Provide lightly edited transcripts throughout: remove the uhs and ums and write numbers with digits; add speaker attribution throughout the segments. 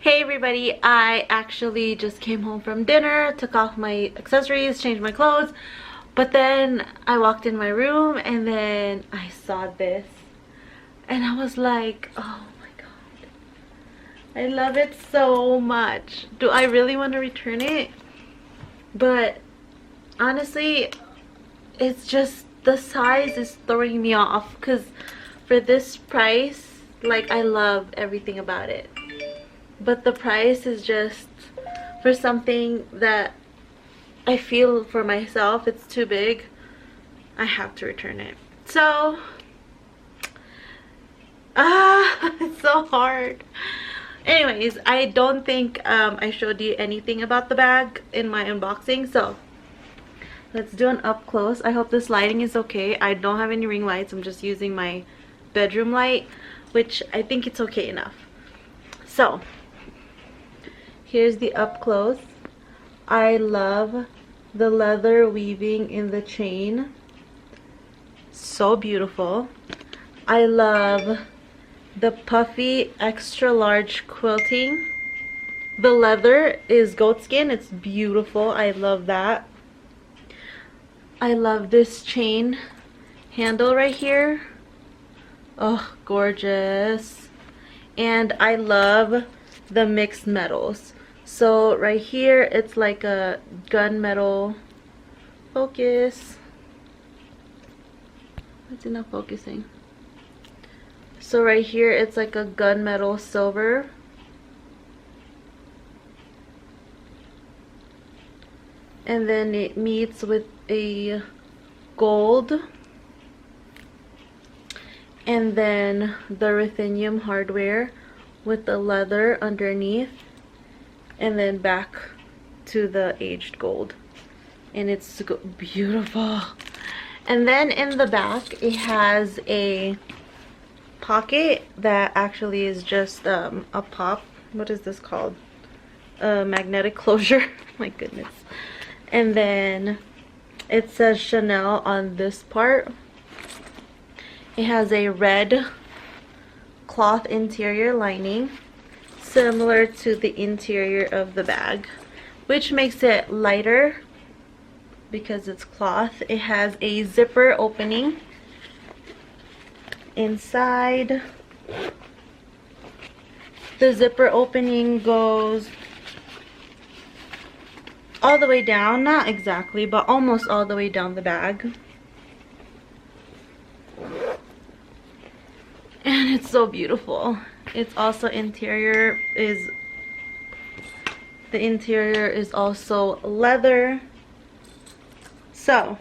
Speaker 1: Hey everybody, I actually just came home from dinner, took off my accessories, changed my clothes, but then I walked in my room and then I saw this and I was like, oh my god, I love it so much. Do I really want to return it? But honestly, it's just the size is throwing me off because for this price, like, I love everything about it. But the price is just, for something that I feel for myself, it's too big. I have to return it. So, it's so hard. Anyways, I don't think I showed you anything about the bag in my unboxing. So, let's do an up close. I hope this lighting is okay. I don't have any ring lights. I'm just using my bedroom light, which I think it's okay enough. So, here's the up close. I love the leather weaving in the chain. So beautiful. I love the puffy extra large quilting. The leather is goatskin. It's beautiful. I love that. I love this chain handle right here. Oh, gorgeous. And I love the mixed metals. So right here it's like a gunmetal. Focus. It's not focusing. So right here it's like a gunmetal silver. And then it meets with a gold. And then the ruthenium hardware with the leather underneath, and then back to the aged gold. And it's beautiful. And then in the back it has a pocket that actually is just a pop. What is this called? A magnetic closure. My goodness. And then it says Chanel on this part. It has a red cloth interior lining, similar to the interior of the bag, which makes it lighter because it's cloth. It has a zipper opening inside. The zipper opening goes all the way down, not exactly, but almost all the way down the bag. And it's so beautiful. It's also the interior is also leather. So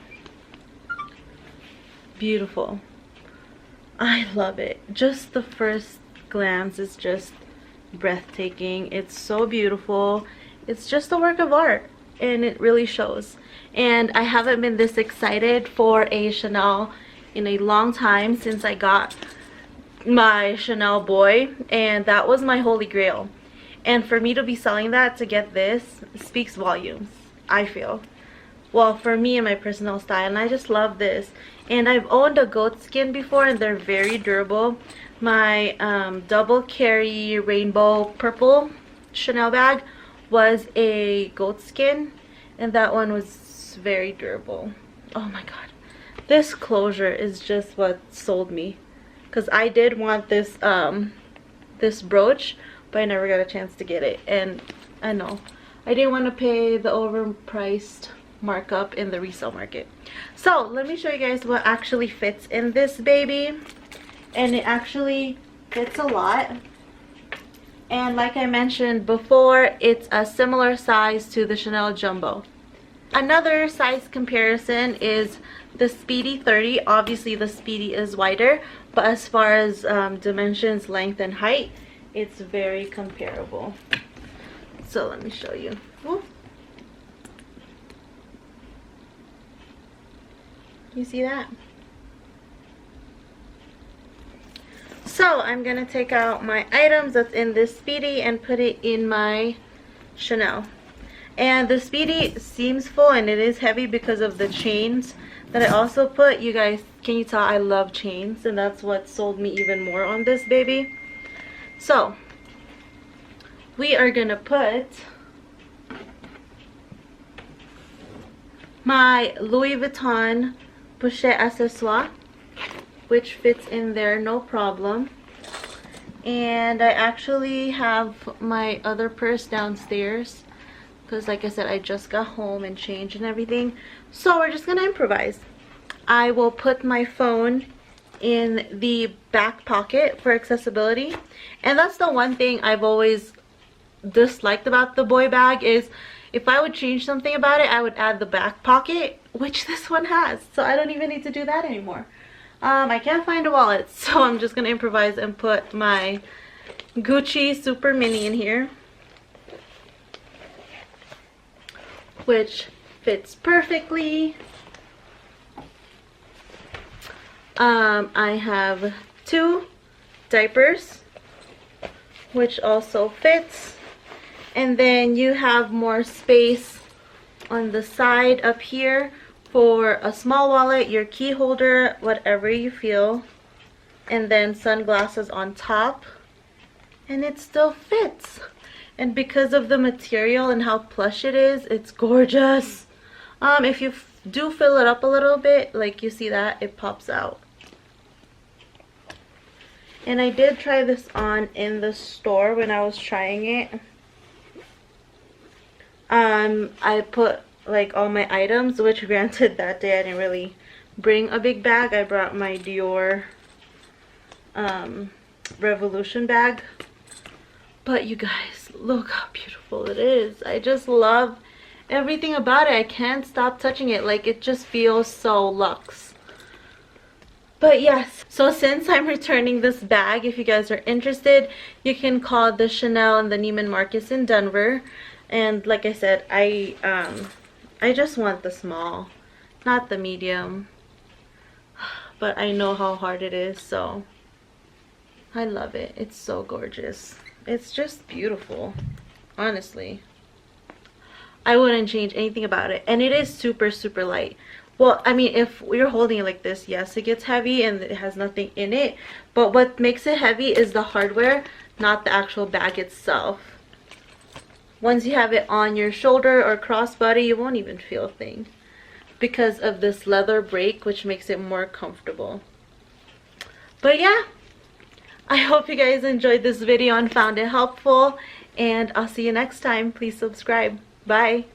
Speaker 1: beautiful. I love it. Just the first glance is just breathtaking. It's so beautiful. It's just a work of art, and it really shows. And I haven't been this excited for a Chanel in a long time, since I got my Chanel boy, and that was my holy grail. And for me to be selling that to get this speaks volumes, I feel. Well, for me and my personal style, and I just love this. And I've owned a goatskin before, and they're very durable. My double carry rainbow purple Chanel bag was a goatskin, and that one was very durable. Oh my god, this closure is just what sold me. Because I did want this this brooch, but I never got a chance to get it. And I know I didn't want to pay the overpriced markup in the resale market. So let me show you guys what actually fits in this baby. And it actually fits a lot. And like I mentioned before, it's a similar size to the Chanel Jumbo. Another size comparison is the Speedy 30. Obviously the Speedy is wider, but as far as dimensions, length, and height, it's very comparable. So let me show you. Ooh. You see that? So I'm gonna take out my items that's in this Speedy and put it in my Chanel. And the Speedy seems full, and it is heavy because of the chains that I also put. You guys, can you tell I love chains, and that's what sold me even more on this baby. So we are gonna put my Louis Vuitton pochette accessoire, which fits in there no problem. And I actually have my other purse downstairs because, like I said, I just got home and changed and everything. So we're just gonna improvise. I will put my phone in the back pocket for accessibility. And that's the one thing I've always disliked about the boy bag, is if I would change something about it, I would add the back pocket, which this one has. So I don't even need to do that anymore. I can't find a wallet, so I'm just gonna improvise and put my Gucci Super Mini in here, which fits perfectly. I have 2 diapers, which also fits. And then you have more space on the side up here for a small wallet, your key holder, whatever you feel, and then sunglasses on top, and it still fits. And because of the material and how plush it is, it's gorgeous. If you do fill it up a little bit, like you see that, it pops out. And I did try this on in the store when I was trying it. I put like all my items, which granted that day I didn't really bring a big bag. I brought my Dior Revolution bag. But you guys, look how beautiful it is. I just love everything about it. I can't stop touching it. Like, it just feels so luxe. But yes, so since I'm returning this bag, if you guys are interested, you can call the Chanel and the Neiman Marcus in Denver. And like I said, I just want the small, not the medium. But I know how hard it is, so I love it. It's so gorgeous. It's just beautiful, honestly. I wouldn't change anything about it. And it is super, super light. Well, I mean, if you're holding it like this, yes, it gets heavy and it has nothing in it. But what makes it heavy is the hardware, not the actual bag itself. Once you have it on your shoulder or crossbody, you won't even feel a thing because of this leather brake, which makes it more comfortable. But yeah, I hope you guys enjoyed this video and found it helpful, and I'll see you next time. Please subscribe. Bye.